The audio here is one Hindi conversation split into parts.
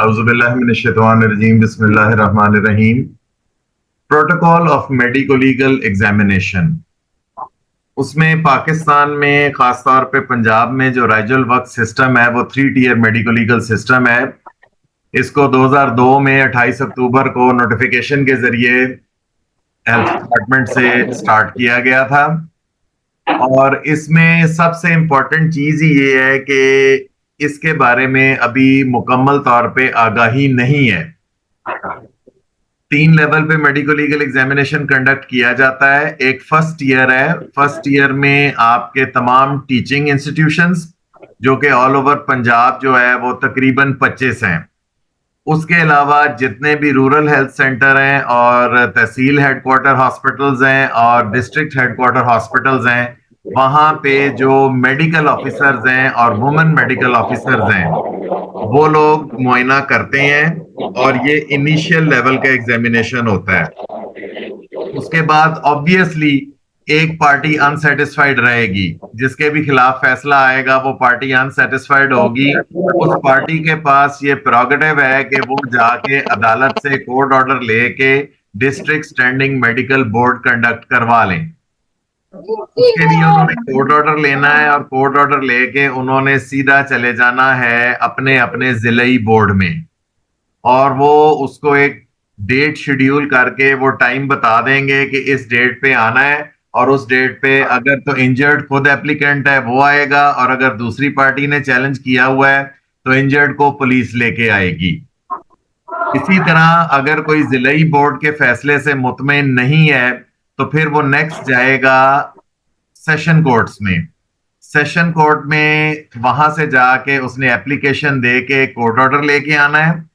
औज़ुबिल्लाहिमिनश्शैतानिर्रजीम बिस्मिल्लाहिर्रहमानिर्रहीम। Protocol of medico legal examination, उसमें पाकिस्तान में खास तौर पे पंजाब में जो राइजुल वक्त सिस्टम है वो 3 टियर मेडिको लीगल सिस्टम है। इसको 2002 में 28 अक्टूबर को नोटिफिकेशन के जरिए हेल्थ डिपार्टमेंट से स्टार्ट किया गया था। और इसमें सबसे इम्पोर्टेंट चीज ही ये है कि इसके बारे में अभी मुकम्मल तौर पे आगाही नहीं है। 3 लेवल पे मेडिको लीगल एग्जामिनेशन कंडक्ट किया जाता है। एक फर्स्ट ईयर है। फर्स्ट ईयर में आपके तमाम टीचिंग इंस्टीट्यूशंस जो कि ऑल ओवर पंजाब जो है वो तकरीबन 25 हैं। उसके अलावा जितने भी रूरल हेल्थ सेंटर हैं और तहसील हेडक्वार्टर हॉस्पिटल्स हैं और डिस्ट्रिक्ट हेडक्वार्टर हॉस्पिटल्स हैं, वहां पे जो मेडिकल ऑफिसर्स हैं और वुमेन मेडिकल ऑफिसर्स हैं वो लोग मुआयना करते हैं। और ये इनिशियल लेवल का एग्जामिनेशन होता है। उसके बाद ऑब्वियसली एक पार्टी अनसेटिस्फाइड रहेगी। जिसके भी खिलाफ फैसला आएगा वो पार्टी अनसेटिस्फाइड होगी। उस पार्टी के पास ये प्रोगेटिव है कि वो जाके अदालत से कोर्ट ऑर्डर लेके district standing medical board conduct करवा लें। उसके लिए उन्होंने कोर्ट ऑर्डर लेना है और कोर्ट ऑर्डर लेके उन्होंने सीधा चले जाना है अपने अपने जिले बोर्ड में। और वो उसको एक डेट शेड्यूल करके वो टाइम बता देंगे कि इस डेट पे आना है। और उस डेट पे अगर तो इंजर्ड खुद एप्लीकेंट है वो आएगा, और अगर दूसरी पार्टी ने चैलेंज किया हुआ है तो इंजर्ड को पुलिस लेके आएगी। इसी तरह अगर कोई जिले बोर्ड के फैसले से मुतमिन नहीं है तो फिर वो नेक्स्ट जाएगा सेशन कोर्ट्स में। सेशन कोर्ट में वहां से जाके उसने एप्लीकेशन दे के कोर्ट ऑर्डर लेके आना है।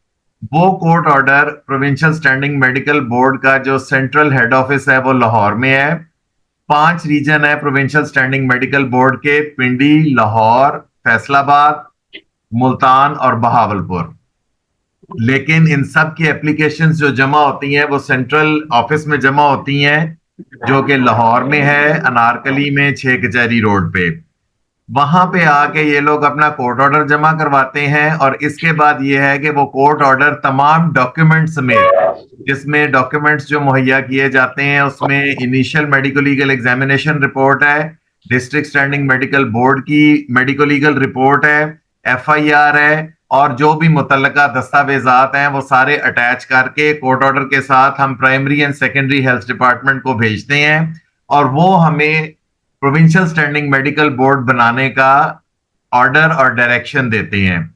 वो court order provincial standing medical board का जो सेंट्रल हेड ऑफिस है वो लाहौर में है। 5 रीजन है प्रोविंशियल स्टैंडिंग मेडिकल बोर्ड के: पिंडी, लाहौर, फैसलाबाद, मुल्तान और बहावलपुर। लेकिन इन सब की एप्लीकेशंस जो जमा होती हैं वो सेंट्रल ऑफिस में जमा होती हैं, जो कि लाहौर में है, अनारकली में, 6 कचहरी रोड पे। वहां पे आके ये लोग अपना कोर्ट ऑर्डर जमा करवाते हैं। और इसके बाद ये है कि वो कोर्ट ऑर्डर तमाम डॉक्यूमेंट्स में, जिसमें डॉक्यूमेंट्स जो मुहैया किए जाते हैं उसमें initial medico legal examination report है, डिस्ट्रिक्ट स्टैंडिंग मेडिकल बोर्ड की मेडिको लीगल रिपोर्ट है, एफआईआर है, और जो भी मुतल्लका दस्तावेजात हैं वो सारे अटैच करके कोर्ट ऑर्डर के साथ हम primary and secondary health department को भेजते हैं। और वो हमें प्रोविंशियल स्टैंडिंग मेडिकल बोर्ड बनाने का ऑर्डर और डायरेक्शन देते हैं।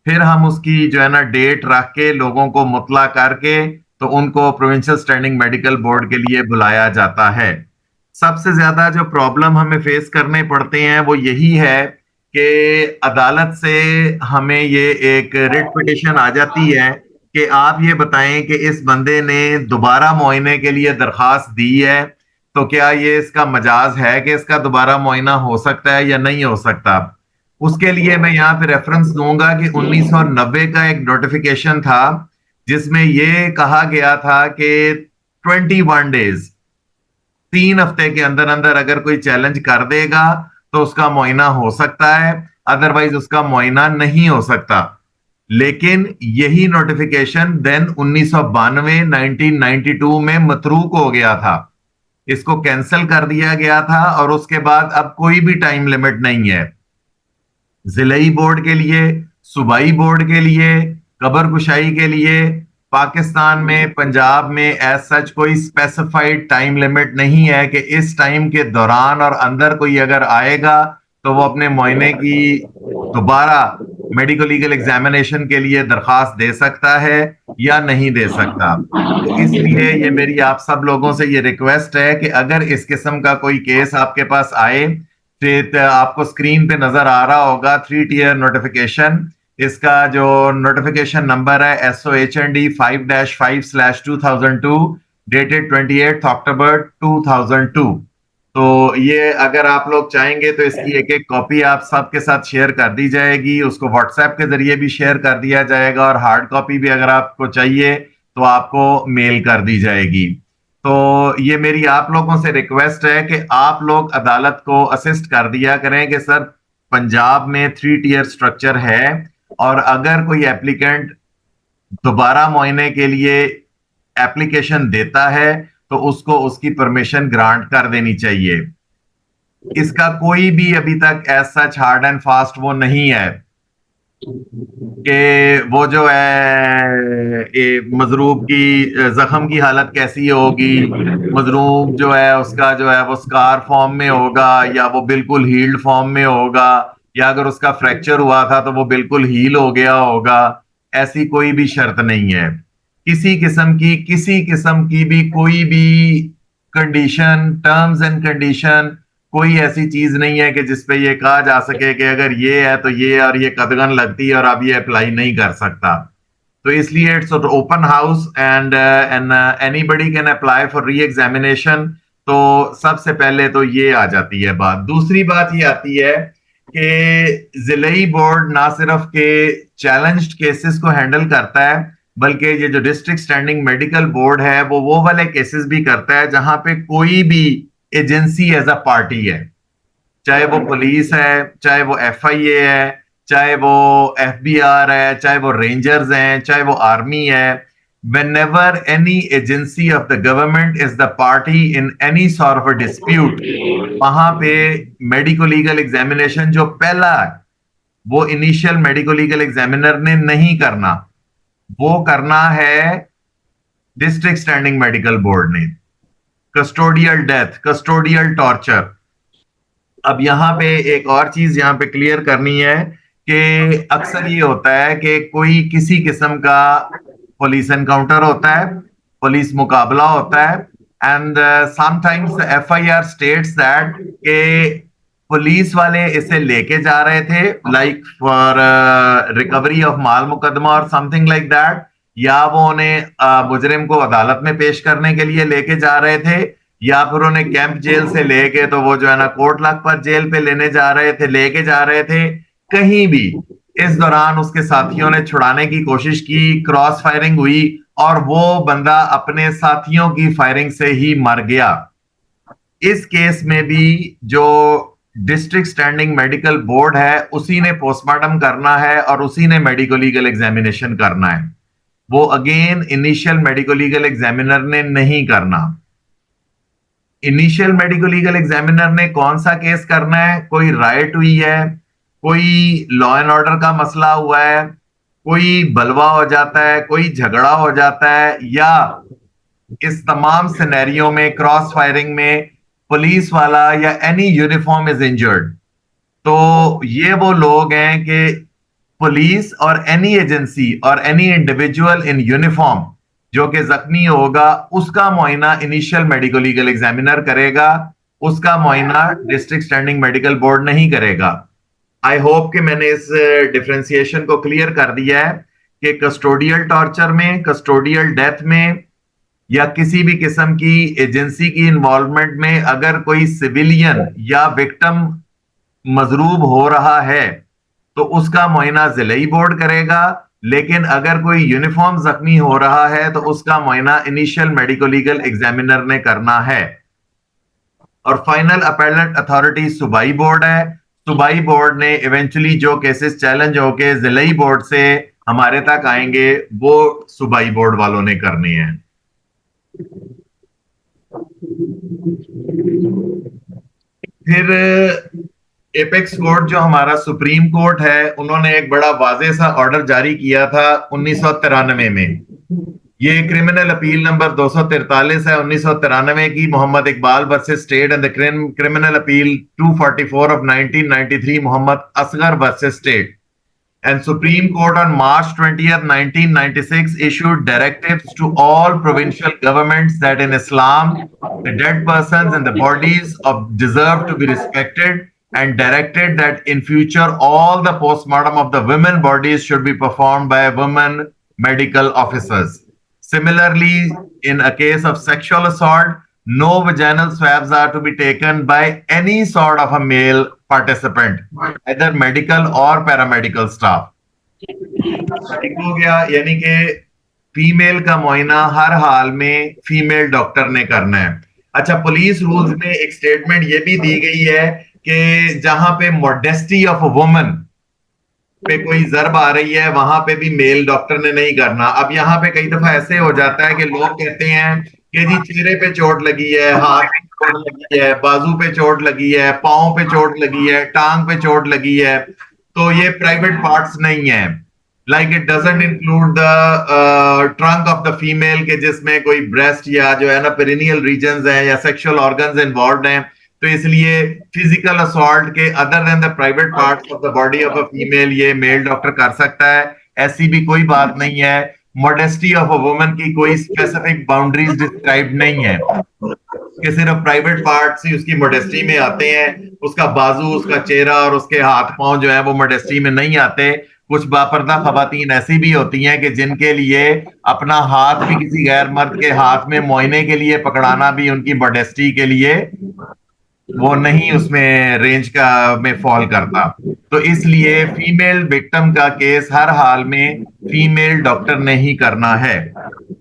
फिर हम उसकी जो है ना डेट रख के लोगों को मुतला करके तो उनको प्रोविंशियल स्टैंडिंग मेडिकल बोर्ड के लिए बुलाया जाता है। सबसे ज्यादा जो प्रॉब्लम हमें फेस करने पड़ते हैं वो यही है कि अदालत से हमें ये एक रिट पिटिशन आ जाती है कि आप ये बताएं कि इस बंदे ने दोबारा मुआयने के लिए दरखास्त दी है, तो क्या ये इसका मजाज है कि इसका दोबारा मुआयना हो सकता है या नहीं हो सकता। उसके लिए मैं यहाँ पे रेफरेंस दूंगा कि 1990 का एक नोटिफिकेशन था जिसमें ये कहा गया था कि 21 डेज, 3 हफ्ते के अंदर अंदर अगर कोई चैलेंज कर देगा तो उसका मुआयना हो सकता है, अदरवाइज उसका मुआयना नहीं हो सकता। लेकिन यही नोटिफिकेशन देन 1992 1992 में मतरूक हो गया था। इसको कैंसिल कर दिया गया था और उसके बाद अब कोई भी टाइम लिमिट नहीं है जिले बोर्ड के लिए, सूबाई बोर्ड के लिए, कबर कुशाई के लिए। पाकिस्तान में पंजाब में एज सच कोई स्पेसिफाइड टाइम लिमिट नहीं है कि इस टाइम के दौरान और अंदर कोई अगर आएगा तो वो अपने मुआयने की दोबारा मेडिको लीगल एग्जामिनेशन के लिए दरखास्त दे सकता है या नहीं दे सकता। तो इसलिए ये मेरी आप सब लोगों से ये रिक्वेस्ट है कि अगर इस किस्म का कोई केस आपके पास आए, तो आपको स्क्रीन पे नजर आ रहा होगा 3 टियर नोटिफिकेशन। इसका जो नोटिफिकेशन नंबर है SOHND 5-5/2002, डेटेड 28 अक्टूबर 2002। तो ये अगर आप लोग चाहेंगे तो इसकी एक एक कॉपी आप सबके साथ शेयर कर दी जाएगी, उसको व्हाट्सएप के जरिए भी शेयर कर दिया जाएगा, और हार्ड कॉपी भी अगर आपको चाहिए तो आपको मेल कर दी जाएगी। तो ये मेरी आप लोगों से रिक्वेस्ट है कि आप लोग अदालत को असिस्ट कर दिया करें कि सर पंजाब में 3 टियर स्ट्रक्चर है, और अगर कोई एप्लीकेंट दोबारा मुआयने के लिए एप्लीकेशन देता है तो उसको उसकी परमिशन ग्रांट कर देनी चाहिए। इसका कोई भी अभी तक as such hard and fast वो नहीं है कि वो जो है मजरूब की जख्म की हालत कैसी होगी, मजरूब जो है उसका जो है वो स्कार फॉर्म में होगा या वो बिल्कुल हील्ड फॉर्म में होगा, या अगर उसका फ्रैक्चर हुआ था तो वो बिल्कुल हील हो गया होगा। ऐसी कोई भी शर्त नहीं है। किसी किस्म की भी कोई भी कंडीशन, टर्म्स एंड कंडीशन, कोई ऐसी चीज नहीं है कि जिसपे ये कहा जा सके कि अगर ये है तो ये और ये कदगन लगती है और अब ये अप्लाई नहीं कर सकता। तो इसलिए it's open house and anybody can apply for re examination. तो सबसे पहले तो ये आ जाती है बात। दूसरी बात ये आती है कि जिले बोर्ड ना सिर्फ के चैलेंज्ड केसेस को हैंडल करता है, बल्कि ये जो डिस्ट्रिक्ट स्टैंडिंग मेडिकल बोर्ड है वो वाले केसेस भी करता है जहां पे कोई भी एजेंसी एज अ पार्टी है, चाहे वो पुलिस है, चाहे वो एफआईए है, चाहे वो एफबीआर है, चाहे वो रेंजर्स हैं, चाहे वो आर्मी है। whenever any agency of the government is the party in any sort of a dispute, वहां पे मेडिको लीगल एग्जामिनेशन जो पहला है वो इनिशियल मेडिको लीगल एग्जामिनर ने नहीं करना, वो करना है डिस्ट्रिक्ट स्टैंडिंग मेडिकल बोर्ड ने। Custodial death, custodial torture. अब यहाँ पे एक और चीज यहाँ पे क्लियर करनी है कि अक्सर ये होता है कि कोई किसी किस्म का पुलिस एनकाउंटर होता है, पुलिस मुकाबला होता है, and sometimes FIR states that के पुलिस वाले इसे लेके जा रहे थे लाइक फॉर रिकवरी ऑफ माल मुकदमा और समथिंग लाइक दैट, या वो उन्हें मुजरिम को अदालत में पेश करने के लिए लेके जा रहे थे, या फिर उन्हें कैंप जेल से लेके तो वो जो है ना कोट लखपत जेल पे लेने जा रहे थे, लेके जा रहे थे। कहीं भी इस दौरान उसके साथियों ने छुड़ाने की कोशिश की, क्रॉस फायरिंग हुई और वो बंदा अपने साथियों की फायरिंग से ही मर गया। इस केस में भी जो डिस्ट्रिक्ट स्टैंडिंग मेडिकल बोर्ड है उसी ने पोस्टमार्टम करना है और उसी ने मेडिको लीगल एग्जामिनेशन करना है। वो again initial medico legal examiner ने नहीं करना। इनिशियल मेडिको लीगल एग्जामिनर ने कौन सा केस करना है? कोई राइट हुई है, कोई लॉ एंड ऑर्डर का मसला हुआ है, कोई बलवा हो जाता है, कोई झगड़ा हो जाता है, या इस तमाम सिनेरियो में क्रॉस फायरिंग में पुलिस वाला या एनी यूनिफॉर्म इज इंजर्ड, तो ये वो लोग हैं कि पुलिस और एनी एजेंसी और एनी इंडिविजुअल इन यूनिफॉर्म जो कि जख्मी होगा उसका मुआयना इनिशियल मेडिको लीगल एग्जामिनर करेगा, उसका मुआयना डिस्ट्रिक्ट स्टैंडिंग मेडिकल बोर्ड नहीं करेगा। आई होप कि मैंने इस डिफरेंशिएशन को क्लियर कर दिया है कि कस्टोडियल टॉर्चर में, कस्टोडियल डेथ में या किसी भी किस्म की एजेंसी की इन्वॉल्वमेंट में अगर कोई सिविलियन या विक्टिम मजरूब हो रहा है तो उसका मुआयना जिले बोर्ड करेगा, लेकिन अगर कोई यूनिफॉर्म जख्मी हो रहा है तो उसका मुआयना इनिशियल मेडिको लीगल एग्जामिनर ने करना है। और फाइनल अपेलेट अथॉरिटी सूबाई बोर्ड है। सूबाई बोर्ड ने इवेंचुअली जो केसेस चैलेंज होके जिले बोर्ड से हमारे तक आएंगे वो सूबाई बोर्ड वालों ने करने हैं। फिर एपेक्स कोर्ट जो हमारा सुप्रीम कोर्ट है, उन्होंने एक बड़ा वाज़ेह सा ऑर्डर जारी किया था 1993 में। ये क्रिमिनल अपील नंबर 243 है 1993 की, Mohammad Iqbal versus state, and the criminal appeal 244 of 1993 Mohammad Asghar versus state. And Supreme Court on March 20th, 1996 issued directives to all provincial governments that in Islam, the dead persons and the bodies deserve to be respected, and directed that in future all the postmortem of the women bodies should be performed by women medical officers. Similarly, in a case of sexual assault, no vaginal swabs are to be taken by any sort of a male participant, either medical or paramedical staff. ठीक हो गया, यानी कि फीमेल का मुआयना हर हाल में फीमेल डॉक्टर ने करना है। अच्छा, पुलिस रूल्स में एक स्टेटमेंट ये भी दी गई है कि जहां पे मॉडेस्टी ऑफ अ वुमन पे कोई जर्ब आ रही है, वहां पे भी मेल डॉक्टर ने नहीं करना। अब यहाँ पे कई दफा ऐसे हो जाता है कि लोग कहते हैं कि जी चेहरे पे चोट लगी है, हाथ पे चोट लगी है, बाजू पे चोट लगी है, पाँव पे चोट लगी है, टांग पे चोट लगी है, तो ये प्राइवेट पार्ट्स नहीं है। Like it doesn't include the trunk of the female के जिसमें कोई ब्रेस्ट या जो है ना पेरिनियल रीजन है या सेक्सुअल ऑर्गन्स इन्वॉल्व हैं। तो इसलिए फिजिकल असॉल्ट के other than the private parts of the body of a female ये मेल डॉक्टर कर सकता है। ऐसी भी कोई बात नहीं है। मॉडेस्टी ऑफ अ वुमन की कोई स्पेसिफिक बाउंड्रीज डिस्क्राइब नहीं है कि सिर्फ प्राइवेट पार्ट्स ही उसकी मॉडेस्टी में आते हैं, उसका बाजू, उसका चेहरा और उसके हाथ पांव जो है वो मॉडेस्टी में नहीं आते। कुछ बापर्दा खवातीन ऐसी भी होती हैं कि जिनके लिए अपना हाथ भी किसी गैर मर्द के हाथ में मुआयने के लिए पकड़ाना भी उनकी मॉडेस्टी के लिए वो नहीं उसमें रेंज का में फॉल करता। तो इसलिए फीमेल विक्टिम का केस हर हाल में फीमेल डॉक्टर ने ही करना है।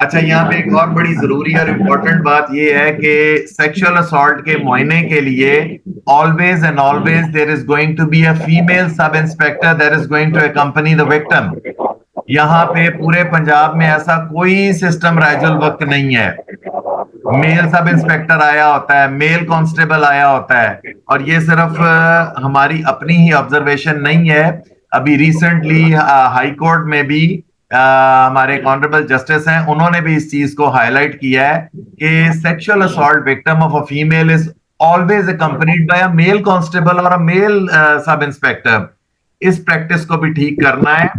अच्छा, यहाँ पे एक और बड़ी जरूरी और इम्पोर्टेंट बात यह है कि सेक्सुअल असॉल्ट के मुआयने के लिए always and always there is going to be a female sub inspector that is going to accompany the victim. यहाँ पे पूरे पंजाब में ऐसा कोई सिस्टम राजुल वक्त नहीं है। मेल सब इंस्पेक्टर आया होता है, मेल कांस्टेबल आया होता है, और ये सिर्फ हमारी अपनी ही ऑब्जर्वेशन नहीं है। अभी रिसेंटली हाई कोर्ट में भी हमारे ऑनरेबल जस्टिस हैं, उन्होंने भी इस चीज को हाईलाइट किया है कि sexual assault victim of a female is always accompanied by a mail constable और अ मेल सब इंस्पेक्टर। इस प्रैक्टिस को भी ठीक करना है।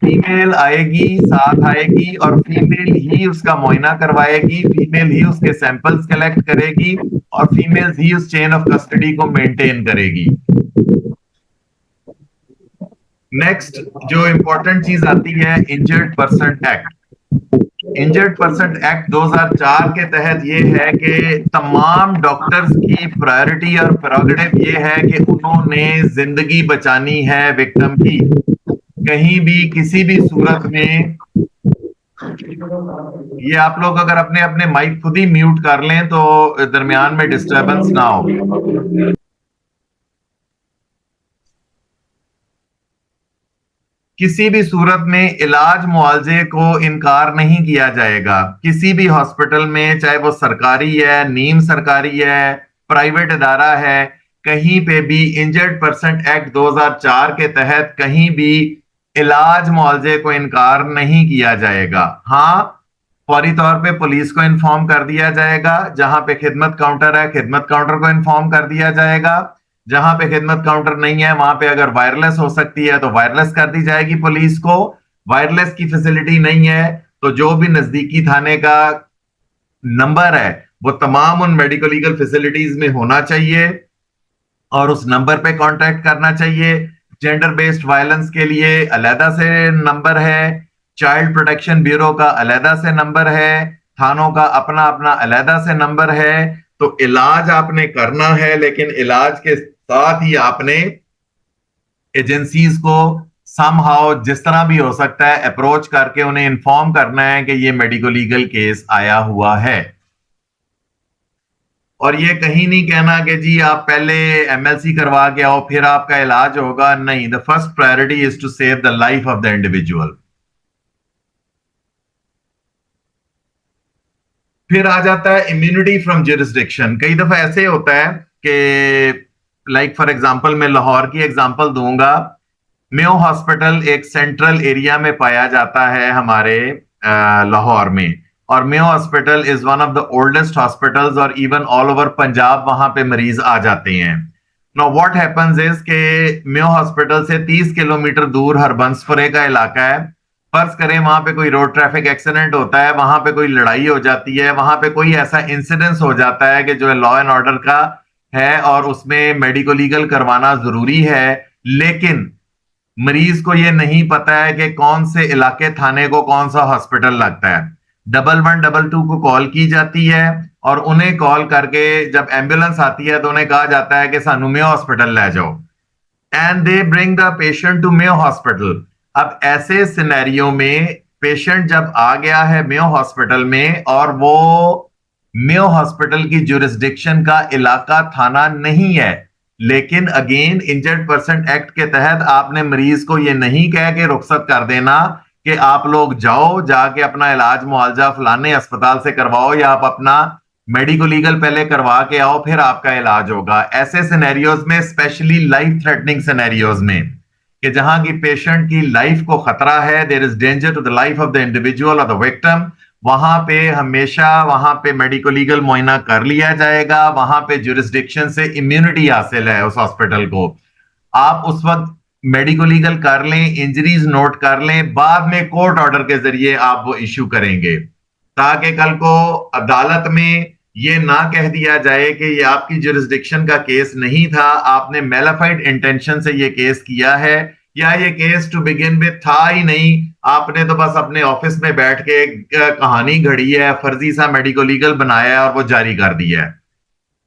फीमेल आएगी, साथ आएगी और फीमेल ही उसका मुआयना करवाएगी, फीमेल ही उसके सैंपल्स कलेक्ट करेगी और फीमेल ही उस चेन ऑफ कस्टडी को मेंटेन करेगी। नेक्स्ट जो इंपॉर्टेंट चीज आती है, injured person act. Injured person act 2004 के तहत ये है कि तमाम डॉक्टर्स की प्रायोरिटी और प्रेरोगेटिव ये है कि उन्होंने जिंदगी बचानी है विक्टिम की। कहीं भी किसी भी सूरत में, ये आप लोग अगर अपने अपने माइक खुद ही म्यूट कर लें तो दरमियान में डिस्टरबेंस ना हो। किसी भी सूरत में इलाज मुआवजे को इनकार नहीं किया जाएगा। किसी भी हॉस्पिटल में, चाहे वो सरकारी है, नीम सरकारी है, प्राइवेट इदारा है, कहीं पे भी इंजर्ड पर्सन एक्ट 2004 के तहत कहीं भी इलाज मुआवजे को इनकार नहीं किया जाएगा। हाँ, फौरी तौर पे पुलिस को इन्फॉर्म कर दिया जाएगा। जहां पे खिदमत काउंटर है, खिदमत काउंटर को इन्फॉर्म कर दिया जाएगा। जहां पे खिदमत काउंटर नहीं है, वहां पे अगर वायरलेस हो सकती है तो वायरलेस कर दी जाएगी पुलिस को। वायरलेस की फैसिलिटी नहीं है तो जो भी नजदीकी थाने का नंबर है वो तमाम उन मेडिको लीगल फैसिलिटीज में होना चाहिए और उस नंबर पे कांटेक्ट करना चाहिए। जेंडर बेस्ड वायलेंस के लिए अलहदा से नंबर है, चाइल्ड प्रोटेक्शन ब्यूरो का अलहदा से नंबर है, थानों का अपना अपना अलहदा से नंबर है। तो इलाज आपने करना है, लेकिन इलाज के साथ ही आपने एजेंसीज को समहाउ जिस तरह भी हो सकता है अप्रोच करके उन्हें इन्फॉर्म करना है कि ये मेडिको लीगल केस आया हुआ है। और ये कहीं नहीं कहना कि जी आप पहले एमएलसी करवा के आओ फिर आपका इलाज होगा। नहीं, the first priority is to save the life of the individual. फिर आ जाता है इम्यूनिटी फ्रॉम जुरिस्डिक्शन। कई दफा ऐसे होता है कि लाइक फॉर एग्जांपल मैं लाहौर की एग्जांपल दूंगा। मेयो हॉस्पिटल एक सेंट्रल एरिया में पाया जाता है हमारे लाहौर में, और Mayo hospital is one of the oldest hospitals और इवन ऑल ओवर पंजाब वहां पे मरीज आ जाते हैं। नाउ व्हाट हैपेंस इज के मेयो हॉस्पिटल से 30 किलोमीटर दूर हरबंसपुरे का इलाका है। फर्ज करें वहां पे कोई रोड ट्रैफिक एक्सीडेंट होता है, वहां पे कोई लड़ाई हो जाती है, वहां पे कोई ऐसा इंसिडेंस हो जाता है कि जो लॉ एंड ऑर्डर का है और उसमें मेडिको लीगल करवाना जरूरी है, लेकिन मरीज को यह नहीं पता है कि कौन से इलाके थाने को कौन सा हॉस्पिटल लगता है। 1122 को कॉल की जाती है और उन्हें कॉल करके जब एम्बुलेंस आती है तो उन्हें कहा जाता है कि सानू मेयो हॉस्पिटल ले जाओ, and they bring the patient to Mayo hospital. अब ऐसे सिनेरियो में पेशेंट जब आ गया है मेयो हॉस्पिटल में और वो मेयो हॉस्पिटल की जुरिस्डिक्शन का इलाका थाना नहीं है, लेकिन अगेन इंजर्ड पर्सन एक्ट के तहत आपने मरीज को ये नहीं कह के रुखसत कर देना कि आप लोग जाओ, जाके अपना इलाज मुआवजा फलाने अस्पताल से करवाओ, या आप अपना मेडिको लीगल पहले करवा के आओ फिर आपका इलाज होगा। ऐसे सिनेरियोज में, स्पेशली लाइफ थ्रेटनिंग सिनेरियोज में, कि जहां की पेशेंट की लाइफ को खतरा है, there is danger to the life of the individual और द विक्टिम, वहां पे हमेशा वहां पे मेडिको लीगल मुआयना कर लिया जाएगा। वहां पे जुरिस्डिक्शन से इम्यूनिटी हासिल है उस हॉस्पिटल को। आप उस वक्त मेडिको लीगल कर लें, इंजरीज नोट कर लें, बाद में कोर्ट ऑर्डर के जरिए आप वो इश्यू करेंगे, ताकि कल को अदालत में ये ना कह दिया जाए कि ये आपकी जुरिस्डिक्शन का केस नहीं था, आपने मेलाफाइड इंटेंशन से ये केस किया है, या ये केस टू बिगिन विद था ही नहीं, आपने तो बस अपने ऑफिस में बैठ के कहानी घड़ी है, फर्जी सा मेडिको लीगल बनाया है और वो जारी कर दिया है।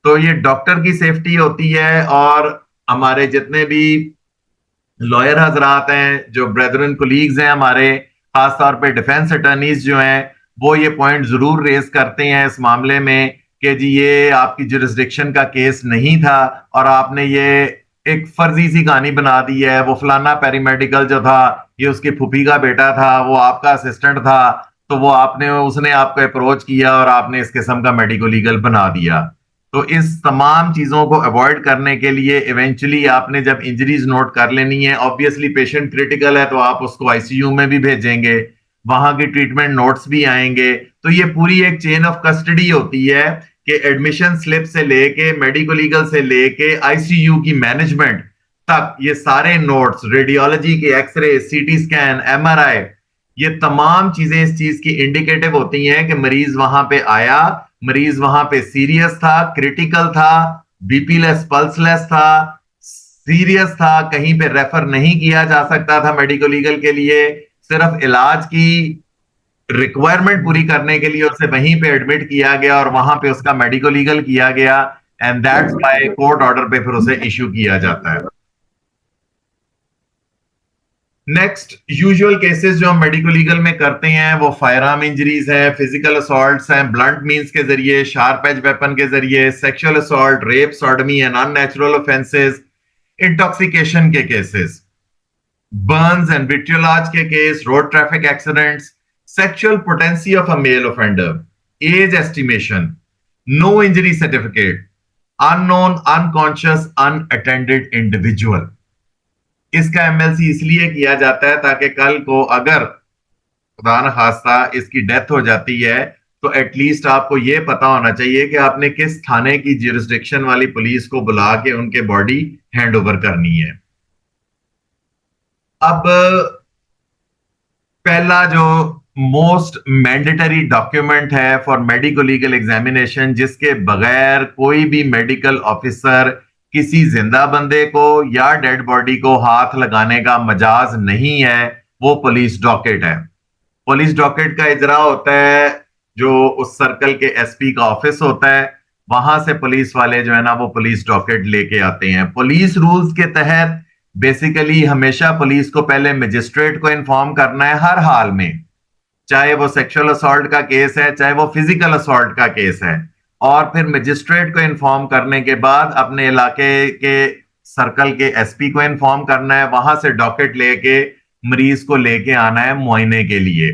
तो ये डॉक्टर की सेफ्टी होती है, और हमारे जितने भी लॉयर हजरात हैं, जो ब्रेदरन कोलीग्स हैं हमारे, खासतौर पे डिफेंस अटर्नीज जो हैं, वो ये पॉइंट जरूर रेज करते हैं इस मामले में कि जी ये आपकी जुरिस्डिक्शन का केस नहीं था और आपने ये एक फर्जी सी कहानी बना दी है। वो फलाना पैरामेडिकल जो था, ये उसकी फूफी का बेटा था, वो आपका असिस्टेंट था, तो वो आपने उसने आपको अप्रोच किया और आपने इस किस्म का मेडिको लीगल बना दिया। तो इस तमाम चीजों को अवॉइड करने के लिए इवेंचुअली आपने जब इंजरीज नोट कर लेनी है, ऑब्वियसली पेशेंट क्रिटिकल है तो आप उसको आईसीयू में भी भेजेंगे, वहां के ट्रीटमेंट नोट्स भी आएंगे। तो ये पूरी एक चेन ऑफ कस्टडी होती है कि एडमिशन स्लिप से लेके, मेडिको लीगल से लेके, आईसीयू की मैनेजमेंट तक, ये सारे नोट्स, रेडियोलॉजी के एक्सरे, सीटी स्कैन, एमआरआई, ये तमाम चीजें इस चीज की इंडिकेटिव होती हैं कि मरीज वहां पे आया, मरीज वहां पे सीरियस था, क्रिटिकल था, बीपी लेस, पल्स लेस था, सीरियस था, कहीं पे रेफर नहीं किया जा सकता था मेडिको लीगल के लिए, सिर्फ इलाज की रिक्वायरमेंट पूरी करने के लिए उसे वहीं पे एडमिट किया गया और वहां पे उसका मेडिको लीगल किया गया, and that's why court order पे फिर उसे इश्यू किया जाता है। नेक्स्ट यूजुअल केसेस जो हम मेडिको लीगल में करते हैं वो फायर आर्म इंजरीज हैं, फिजिकल असॉल्ट्स हैं, ब्लंट मींस के जरिए, शार्प एज वेपन के जरिए, sexual assault, rape, sodomy and unnatural offences, intoxication के केसेस, बर्न्स एंड विट्रियोलॉज के case, road traffic accidents, sexual potency of a male offender, age estimation, no injury certificate, unknown, unconscious, unattended individual. इसका एमएलसी इसलिए किया जाता है ताकि कल को अगर खुदा न खास्ता इसकी डेथ हो जाती है तो एटलीस्ट आपको यह पता होना चाहिए कि आपने किस थाने की ज्यूरिसडिक्शन वाली पुलिस को बुला के उनके बॉडी हैंड ओवर करनी है। अब पहला जो मोस्ट मैंडेटरी डॉक्यूमेंट है फॉर मेडिको लीगल एग्जामिनेशन, जिसके बगैर कोई भी मेडिकल ऑफिसर किसी जिंदा बंदे को या डेड बॉडी को हाथ लगाने का मजाज नहीं है, वो पुलिस डॉकेट है। पुलिस डॉकेट का इजरा होता है जो उस सर्कल के एसपी का ऑफिस होता है, वहां से पुलिस वाले जो है ना वो पुलिस डॉकेट लेके आते हैं। पुलिस रूल्स के तहत बेसिकली हमेशा पुलिस को पहले मजिस्ट्रेट को इन्फॉर्म करना है हर हाल में, चाहे वो सेक्सुअल असॉल्ट का केस है, चाहे वो फिजिकल असॉल्ट का केस है, और फिर मजिस्ट्रेट को इन्फॉर्म करने के बाद अपने इलाके के सर्कल के एसपी को इन्फॉर्म करना है, वहां से डॉकेट लेके मरीज को लेके आना है मुआयने के लिए।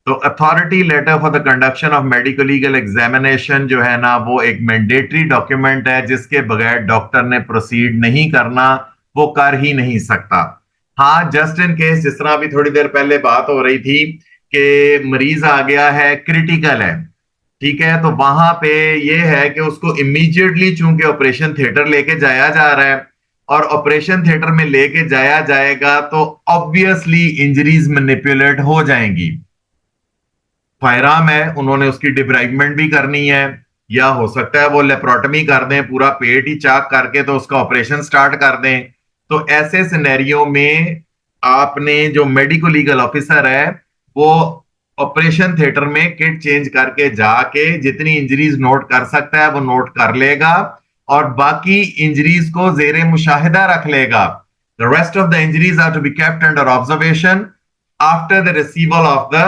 तो authority letter for the conduction of medico legal examination जो है ना वो एक मैंडेटरी डॉक्यूमेंट है, जिसके बगैर डॉक्टर ने प्रोसीड नहीं करना, वो कर ही नहीं सकता। हाँ, जस्ट इन केस, जिस तरह अभी थोड़ी देर पहले बात हो रही थी कि मरीज आ गया है, क्रिटिकल है, ठीक है, तो वहां पे ये है कि उसको इमीडिएटली चूंकि ऑपरेशन थिएटर लेके जाया जा रहा है और ऑपरेशन थिएटर में लेके जाया जाएगा तो ऑब्वियसली इंजरीज मैनिपुलेट हो जाएंगी। फायराम है, उन्होंने उसकी डिब्राइवमेंट भी करनी है, या हो सकता है वो लेप्रोटमी कर दें, पूरा पेट ही चाक करके तो उसका ऑपरेशन स्टार्ट कर दें। तो ऐसे सिनेरियो में आपने जो मेडिको लीगल ऑफिसर है वो ऑपरेशन थिएटर में किट चेंज करके जाके जितनी इंजरीज नोट कर सकता है वो नोट कर लेगा और बाकी इंजरीज को जेरे मुशाहिदा रख लेगा। The rest of the injuries are to be kept under observation after the receival of the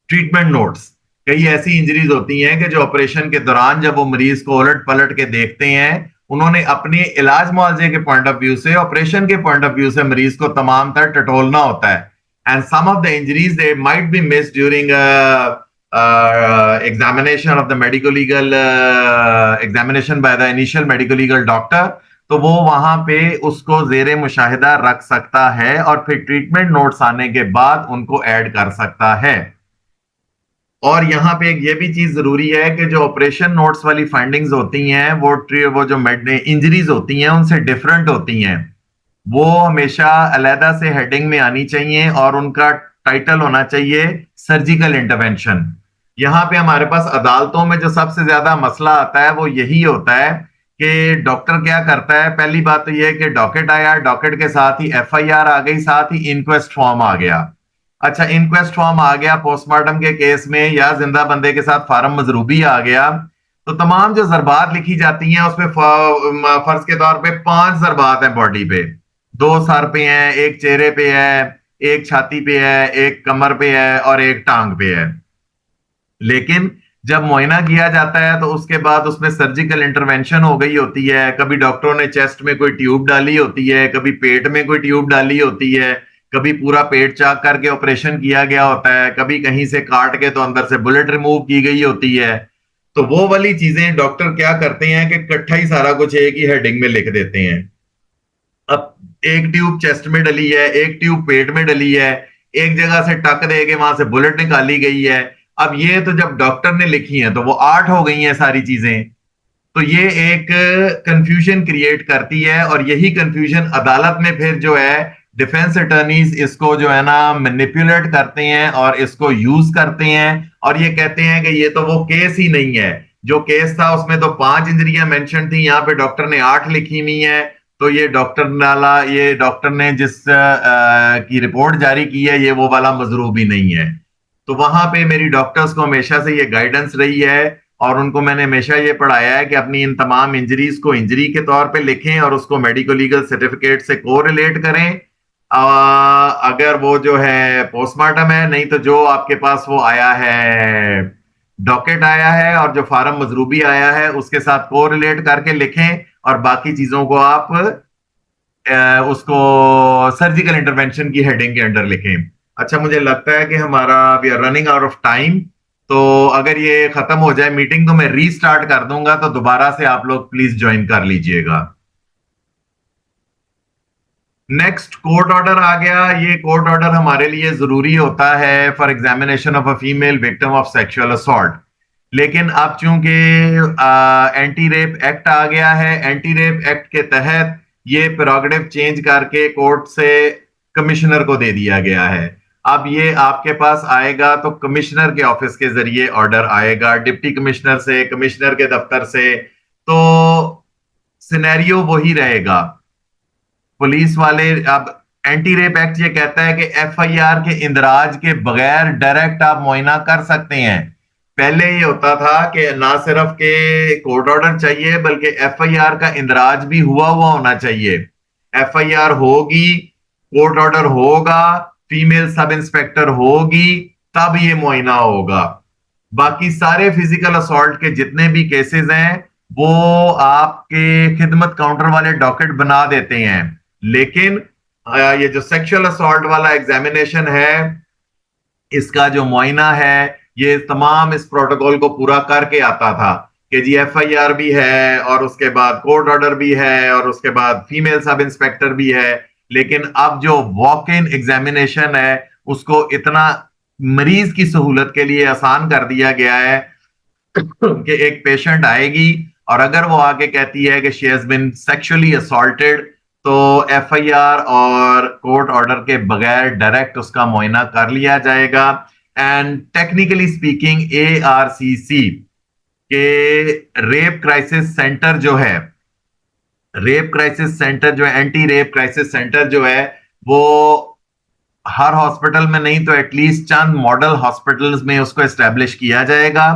treatment notes. कई ऐसी इंजरीज होती हैं कि जो ऑपरेशन के दौरान जब वो मरीज को उलट पलट के देखते हैं उन्होंने अपने इलाज मुआवजे के पॉइंट ऑफ व्यू से, ऑपरेशन के पॉइंट ऑफ व्यू से मरीज को तमाम तर टटोलना होता है। And some of the injuries they might be miss during examination of the medico legal examination by the initial medico legal doctor, तो वो वहां पे उसको जेरे मुशाहिदा रख सकता है और फिर ट्रीटमेंट नोट्स आने के बाद उनको ऐड कर सकता है। और यहाँ पे एक ये भी चीज जरूरी है कि जो ऑपरेशन नोट्स वाली फाइंडिंग्स होती हैं वो जो इंजरीज होती हैं उनसे डिफरेंट होती हैं, वो हमेशा अलहदा से हेडिंग में आनी चाहिए और उनका टाइटल होना चाहिए सर्जिकल इंटरवेंशन। यहाँ पे हमारे पास अदालतों में जो सबसे ज्यादा मसला आता है वो यही होता है कि डॉक्टर क्या करता है, पहली बात तो यह है कि डॉकेट आया, डॉकेट के साथ ही एफआईआर आ गई, साथ ही इंक्वेस्ट फॉर्म आ गया। अच्छा, इंक्वेस्ट फॉर्म आ गया पोस्टमार्टम के केस में, या जिंदा बंदे के साथ फार्म मजरूबी आ गया, तो तमाम जो जरबात लिखी जाती हैं उसमें फर्ज के तौर पे 5 जरबात हैं बॉडी पे। 2 सर पे हैं, एक चेहरे पे है, एक छाती पे है, एक कमर पे है और एक टांग पे है। लेकिन जब मुआयना किया जाता है तो उसके बाद उसमें सर्जिकल इंटरवेंशन हो गई होती है। कभी डॉक्टरों ने चेस्ट में कोई ट्यूब डाली होती है, कभी पेट में कोई ट्यूब डाली होती है, कभी पूरा पेट चाक करके ऑपरेशन किया गया होता है, कभी कहीं से काट के तो अंदर से बुलेट रिमूव की गई होती है। तो वो वाली चीजें डॉक्टर क्या करते हैं कि इकट्ठा ही सारा कुछ एक ही हेडिंग में लिख देते हैं। अब एक ट्यूब चेस्ट में डली है, एक ट्यूब पेट में डली है, एक जगह से टक दे के वहां से बुलेट निकाली गई है। अब ये तो जब डॉक्टर ने लिखी है तो वो 8 हो गई हैं सारी चीजें, तो ये एक कंफ्यूजन क्रिएट करती है और यही कंफ्यूजन अदालत में फिर जो है डिफेंस अटर्नीज इसको जो है ना मैनिपुलेट करते हैं और इसको यूज करते हैं और ये कहते हैं कि ये तो वो केस ही नहीं है। जो केस था उसमें तो 5 इंजरियां मेंशन थी, यहाँ पे डॉक्टर ने 8 लिखी हुई है, तो ये डॉक्टर ने जिस की रिपोर्ट जारी की है ये वो वाला मजरूब ही नहीं है। तो वहां पे मेरी डॉक्टर्स को हमेशा से ये गाइडेंस रही है और उनको मैंने हमेशा ये पढ़ाया है कि अपनी इन तमाम इंजरीज को इंजरी के तौर पे लिखें और उसको मेडिको लीगल सर्टिफिकेट से कोरिलेट करें। अगर वो जो है पोस्टमार्टम है, नहीं तो जो आपके पास वो आया है डॉकेट आया है और जो फार्म मजरूबी आया है उसके साथ कोरिलेट करके लिखें और बाकी चीजों को आप उसको सर्जिकल इंटरवेंशन की हेडिंग के अंडर लिखें। अच्छा, मुझे लगता है कि हमारा we are running out of time, तो अगर ये खत्म हो जाए मीटिंग तो मैं रीस्टार्ट कर दूंगा, तो दोबारा से आप लोग प्लीज ज्वाइन कर लीजिएगा। नेक्स्ट कोर्ट ऑर्डर आ गया। ये कोर्ट ऑर्डर हमारे लिए जरूरी होता है for examination of a female victim of sexual assault. लेकिन अब चूंकि एंटी रेप एक्ट आ गया है, एंटी रेप एक्ट के तहत ये प्रेरोगेटिव चेंज करके कोर्ट से कमिश्नर को दे दिया गया है। अब ये आपके पास आएगा तो कमिश्नर के ऑफिस के जरिए ऑर्डर आएगा, डिप्टी कमिश्नर से, कमिश्नर के दफ्तर से, तो सिनेरियो वही रहेगा। पुलिस वाले अब एंटी रेप एक्ट ये कहता है कि एफआईआर के इंदराज के बगैर डायरेक्ट आप मुआयना कर सकते हैं। पहले ये होता था कि ना सिर्फ के कोर्ट ऑर्डर चाहिए बल्कि एफआईआर का इंदराज भी हुआ होना चाहिए। एफआईआर होगी, कोर्ट ऑर्डर होगा, फीमेल सब इंस्पेक्टर होगी, तब ये मुआयना होगा। बाकी सारे फिजिकल असॉल्ट के जितने भी केसेस हैं वो आपके खिदमत काउंटर वाले डॉकेट बना देते हैं। लेकिन ये जो सेक्सुअल असॉल्ट वाला एग्जामिनेशन है, इसका जो मुआयना है ये तमाम इस प्रोटोकॉल को पूरा करके आता था कि जी एफआईआर भी है और उसके बाद कोर्ट ऑर्डर भी है और उसके बाद फीमेल सब इंस्पेक्टर भी है। लेकिन अब जो वॉक इन एग्जामिनेशन है उसको इतना मरीज की सहूलत के लिए आसान कर दिया गया है कि एक पेशेंट आएगी और अगर वो आके कहती है कि she has been sexually assaulted, तो एफआईआर और कोर्ट ऑर्डर के बगैर डायरेक्ट उसका मुआयना कर लिया जाएगा। एंड टेक्निकली स्पीकिंग एआरसीसी के रेप क्राइसिस सेंटर जो है, रेप क्राइसिस सेंटर जो है, एंटी रेप क्राइसिस सेंटर जो है, वो हर हॉस्पिटल में नहीं तो एटलीस्ट चंद मॉडल हॉस्पिटल्स में उसको एस्टेब्लिश किया जाएगा।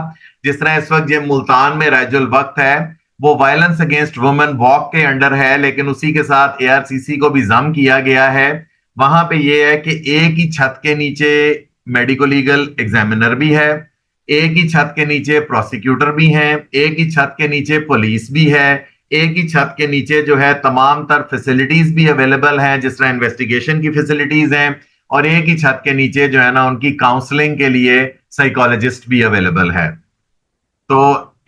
जिस तरह इस वक्त ये मुल्तान में राजुल वक्त है वो वायलेंस अगेंस्ट वुमेन वॉक के अंडर है, लेकिन उसी के साथ एआरसीसी को भी जम किया गया है। वहां पे ये है कि एक ही छत के नीचे मेडिको लीगल एग्जामिनर भी है, एक ही छत के नीचे प्रोसिक्यूटर भी हैं, एक ही छत के नीचे पुलिस भी है, एक ही छत के नीचे जो है तमाम तर फैसिलिटीज भी अवेलेबल हैं, जिस तरह इन्वेस्टिगेशन की फैसिलिटीज हैं, और एक ही छत के नीचे जो है ना उनकी काउंसलिंग के लिए साइकोलॉजिस्ट भी अवेलेबल है। तो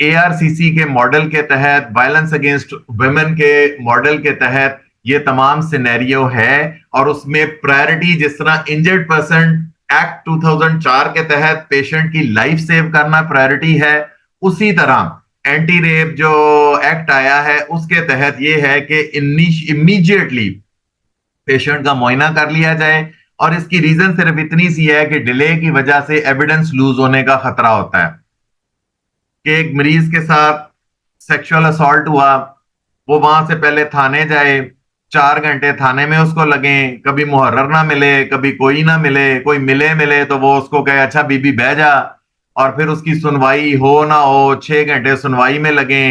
एआरसीसी के मॉडल के तहत, वायलेंस अगेंस्ट वुमेन के मॉडल के तहत ये तमाम सिनेरियो है, और उसमें प्रायोरिटी जिस तरह इंजर्ड पर्सन एक्ट 2004 के तहत पेशेंट की लाइफ सेव करना प्रायोरिटी है, उसी तरह एंटी रेप जो एक्ट आया है उसके तहत ये है कि इमीडिएटली पेशेंट का मुआयना कर लिया जाए। और इसकी रीजन सिर्फ इतनी सी है कि डिले की वजह से एविडेंस लूज होने का खतरा होता है कि एक मरीज के साथ सेक्सुअल असॉल्ट हुआ, वो वहां से पहले थाने जाए, 4 घंटे थाने में उसको लगे, कभी मुहर्रर ना मिले, कभी कोई ना मिले, कोई मिले मिले तो वो उसको कहे अच्छा बीबी बह जा, और फिर उसकी सुनवाई हो ना हो, 6 घंटे सुनवाई में लगे।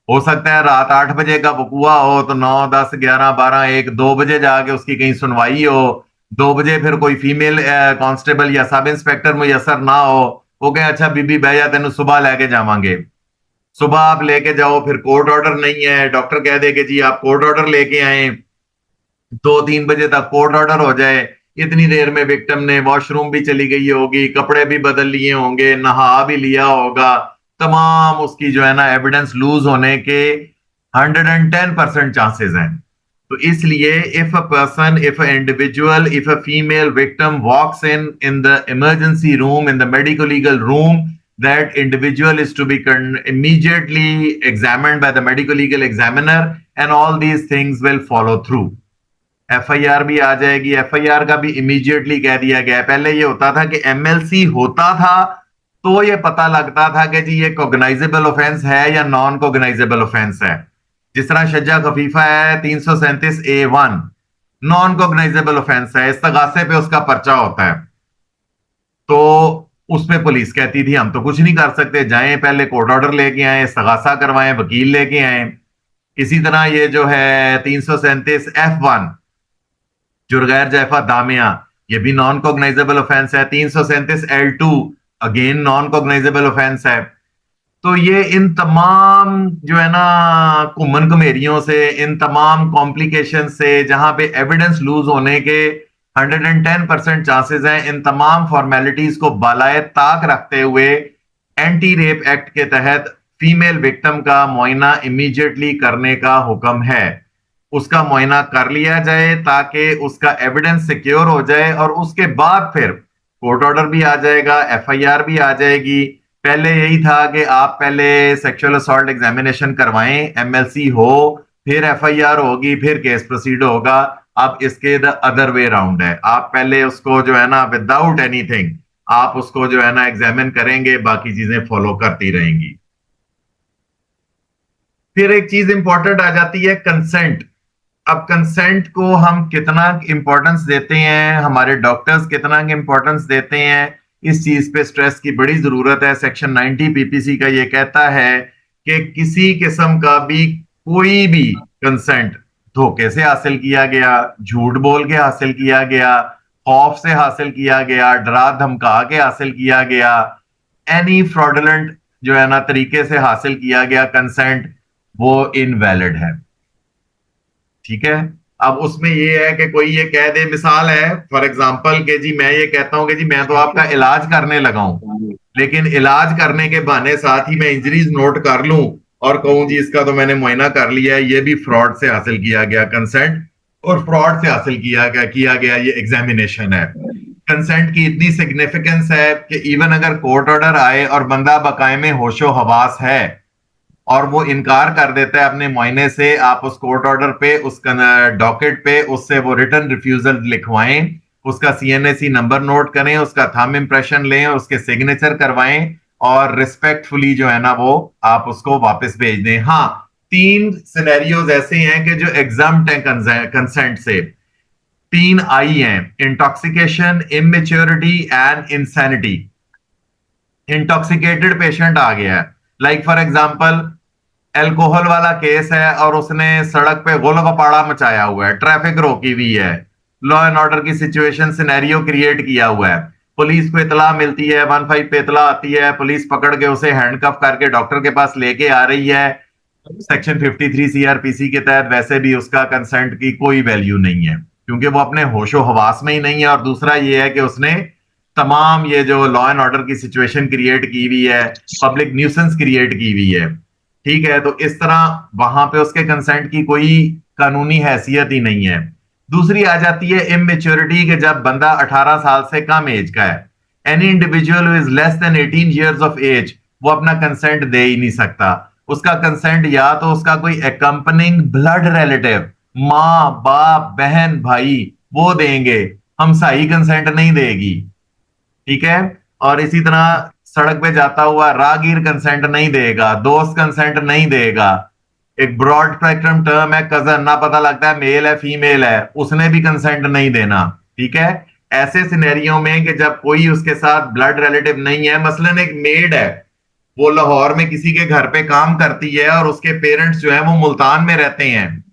हो सकता है रात 8 बजे का वकूआ हो तो 9, 10, 11, 12, 1, 2 बजे जाके उसकी कहीं सुनवाई हो, 2 बजे फिर कोई फीमेल कांस्टेबल या सब इंस्पेक्टर मुयसर ना हो, वो कहे अच्छा बीबी बह जा तेन सुबह लेके जावांगे। सुबह आप लेके जाओ, फिर कोर्ट ऑर्डर नहीं है, डॉक्टर कह दे कि जी आप कोर्ट ऑर्डर लेके आए, 2-3 बजे तक कोर्ट ऑर्डर हो जाए, इतनी देर में विक्टिम ने वॉशरूम भी चली गई होगी, कपड़े भी बदल लिए होंगे, नहा भी लिया होगा, तमाम उसकी जो है ना एविडेंस लूज होने के 110% चांसेस हैं। तो इसलिए if a person, if a individual, if a female victim walks in the emergency room, in the medico legal room, that individual is to be immediately examined by the medical legal examiner, and all these things will follow through. FIR भी आ जाएगी। एफआईआर का भी इमीडिएटली कह दिया गया। पहले ये होता था कि एमएलसी होता था तो ये पता लगता था कि जी ये कॉग्नाइजेबल ऑफेंस है या नॉन कॉग्नाइजेबल ऑफेंस है। जिस तरह शज्जा खफीफा है 337A1 नॉन कॉग्नाइजेबल ऑफेंस है, इस्तगासे पे उसका पर्चा होता है, तो उसमें पुलिस कहती थी हम तो कुछ नहीं कर सकते, जाएं पहले कोर्ट ऑर्डर लेके आए, इस्तगासा करवाएं, वकील लेके आए। इसी तरह ये जो है 337F1 जुर्गैर जैफा दामिया, ये भी नॉन कॉग्नाइजेबल ऑफेंस है। 337L2 again non cognisable offence है। तो ये इन तमाम जो है ना घुमन घमेरियों से, इन तमाम कॉम्प्लिकेशन से, जहां पे एविडेंस लूज होने के 110% चांसेस हैं, इन तमाम फॉर्मेलिटीज को बालाए ताक रखते हुए एंटी रेप एक्ट के तहत फीमेल विक्टिम का मुआयना इमीडिएटली करने का हुक्म है। उसका मुआयना कर लिया जाए ताकि उसका एविडेंस सिक्योर हो जाए, और उसके बाद फिर कोर्ट ऑर्डर भी आ जाएगा, एफआईआर भी आ जाएगी। पहले यही था कि आप पहले सेक्सुअल असॉल्ट एग्जामिनेशन करवाएं, एमएलसी हो, फिर एफआईआर होगी, फिर केस प्रोसीड होगा। अब इसके द अदर वे राउंड है, आप पहले उसको जो है ना विदाउट एनीथिंग आप उसको जो है ना एग्जामिन करेंगे, बाकी चीजें फॉलो करती रहेंगी। फिर एक चीज इंपॉर्टेंट आ जाती है, कंसेंट। अब कंसेंट को हम कितना इंपॉर्टेंस देते हैं, हमारे डॉक्टर्स कितना इंपॉर्टेंस देते हैं, इस चीज पे स्ट्रेस की बड़ी जरूरत है। सेक्शन 90 पीपीसी का ये कहता है कि किसी किस्म का भी कोई भी कंसेंट धोखे से हासिल किया गया, झूठ बोल के हासिल किया गया, खौफ से हासिल किया गया, डरा धमका के हासिल किया गया, एनी फ्रॉडुलेंट जो है ना तरीके से हासिल किया गया कंसेंट, वो इनवैलिड है। ठीक है। अब उसमें ये है कि कोई ये कह दे, मिसाल है फॉर एग्जांपल कि जी मैं ये कहता हूं कि जी मैं तो आपका इलाज करने लगा हूं, लेकिन इलाज करने के बहाने साथ ही मैं इंजरीज नोट कर लूं और कहूं जी इसका तो मैंने मुआयना कर लिया है, ये भी फ्रॉड से हासिल किया गया कंसेंट, और फ्रॉड से हासिल किया गया ये एग्जामिनेशन है। कंसेंट की इतनी सिग्निफिकेंस है कि इवन अगर कोर्ट ऑर्डर आए और बंदा बकायमे होशो हवास है और वो इनकार कर देता है अपने मुआयने से, आप उस कोर्ट ऑर्डर पे, उस डॉकेट पे उससे वो रिटर्न रिफ्यूजल लिखवाएं, उसका सीएनएसी नंबर नोट करें, उसका थंब इंप्रेशन लें, उसके सिग्नेचर करवाएं, और रिस्पेक्टफुली जो है ना वो आप उसको वापस भेज दें। हाँ, 3 सिनेरियोज ऐसे हैं कि जो एग्जाम्प्ट हैं कंसेंट से। 3 आई हैं, intoxication, immaturity and insanity. Intoxicated patient आ गया है, लाइक फॉर एग्जांपल अल्कोहल वाला केस है और उसने सड़क पे गोलगपाड़ा मचाया हुआ है, ट्रैफिक रोकी हुई है, लॉ एंड ऑर्डर की सिचुएशन सिनेरियो क्रिएट किया हुआ है, पुलिस को इतला मिलती है, 15 पे इतला आती है, पुलिस पकड़ के उसे हैंडकफ करके डॉक्टर के पास लेके आ रही है, सेक्शन 53 सीआरपीसी के तहत वैसे भी उसका कंसेंट की कोई वैल्यू नहीं है, क्योंकि वो अपने होशो हवास में ही नहीं है। और दूसरा ये है कि उसने तमाम ये जो लॉ एंड ऑर्डर की सिचुएशन क्रिएट की हुई है, पब्लिक न्यूसेंस क्रिएट की हुई है, ठीक है, तो इस तरह वहां पे उसके कंसेंट की कोई कानूनी हैसियत ही नहीं है। दूसरी आ जाती है इमेच्योरिटी, कि जब बंदा 18 साल से कम एज का है, any individual who is less than 18 years of age, वो अपना कंसेंट दे ही नहीं सकता। उसका कंसेंट या तो उसका कोई एकम्पनिंग ब्लड रिलेटिव, माँ बाप बहन भाई, वो देंगे, हमसाई कंसेंट नहीं देगी, ठीक है। और इसी तरह सड़क पे जाता हुआ राहगीर कंसेंट नहीं देगा, दोस्त कंसेंट नहीं देगा। एक ब्रॉड स्पेक्ट्रम टर्म है कजन, ना पता लगता है मेल है फीमेल है, उसने भी कंसेंट नहीं देना, ठीक है। ऐसे सिनेरियो में कि जब कोई उसके साथ ब्लड रिलेटिव नहीं है, मसलन एक मेड है, वो लाहौर में किसी के घर पे काम करती है और उसके पेरेंट्स जो है वो मुल्तान में रहते हैं,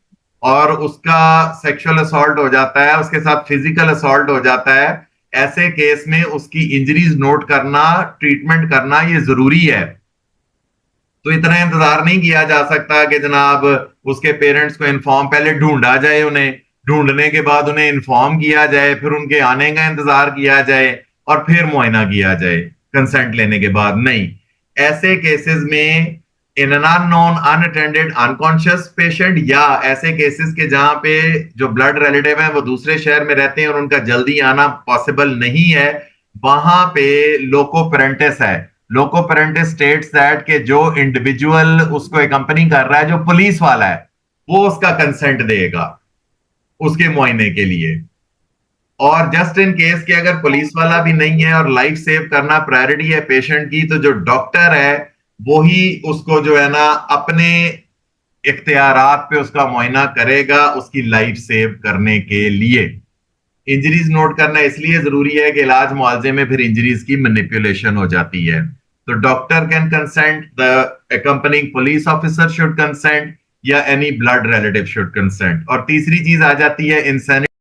और उसका सेक्सुअल असॉल्ट हो जाता है, उसके साथ फिजिकल असॉल्ट हो जाता है, ऐसे केस में उसकी इंजरीज नोट करना, ट्रीटमेंट करना ये जरूरी है। तो इतना इंतजार नहीं किया जा सकता कि जनाब उसके पेरेंट्स को इन्फॉर्म, पहले ढूंढा जाए उन्हें, ढूंढने के बाद उन्हें इन्फॉर्म किया जाए, फिर उनके आने का इंतजार किया जाए, और फिर मुआयना किया जाए कंसेंट लेने के बाद। नहीं, ऐसे केसेस में in an unknown unattended unconscious patient, या ऐसे केसेस के जहां पे जो ब्लड रिलेटिव हैं वो दूसरे शहर में रहते हैं और उनका जल्दी आना पॉसिबल नहीं है, वहां पे लोको पेरेंटिस है। लोको पेरेंटिस स्टेट्स दैट के जो इंडिविजुअल उसको एकम्पनी कर रहा है, जो पुलिस वाला है, वो उसका कंसेंट देगा उसके मुआयने के लिए। और जस्ट इन केस के अगर पुलिस वाला भी नहीं है और लाइफ सेव करना प्रायोरिटी है पेशेंट की, तो जो डॉक्टर है वो ही उसको जो है ना अपने इख्तियारात पे उसका मुआयना करेगा उसकी लाइफ सेव करने के लिए। इंजरीज नोट करना इसलिए जरूरी है कि इलाज मुआवजे में फिर इंजरीज की मैनिपुलेशन हो जाती है। तो doctor can consent, the accompanying police officer should consent, या any blood relative should consent. और तीसरी चीज आ जाती है इंसेनिटी।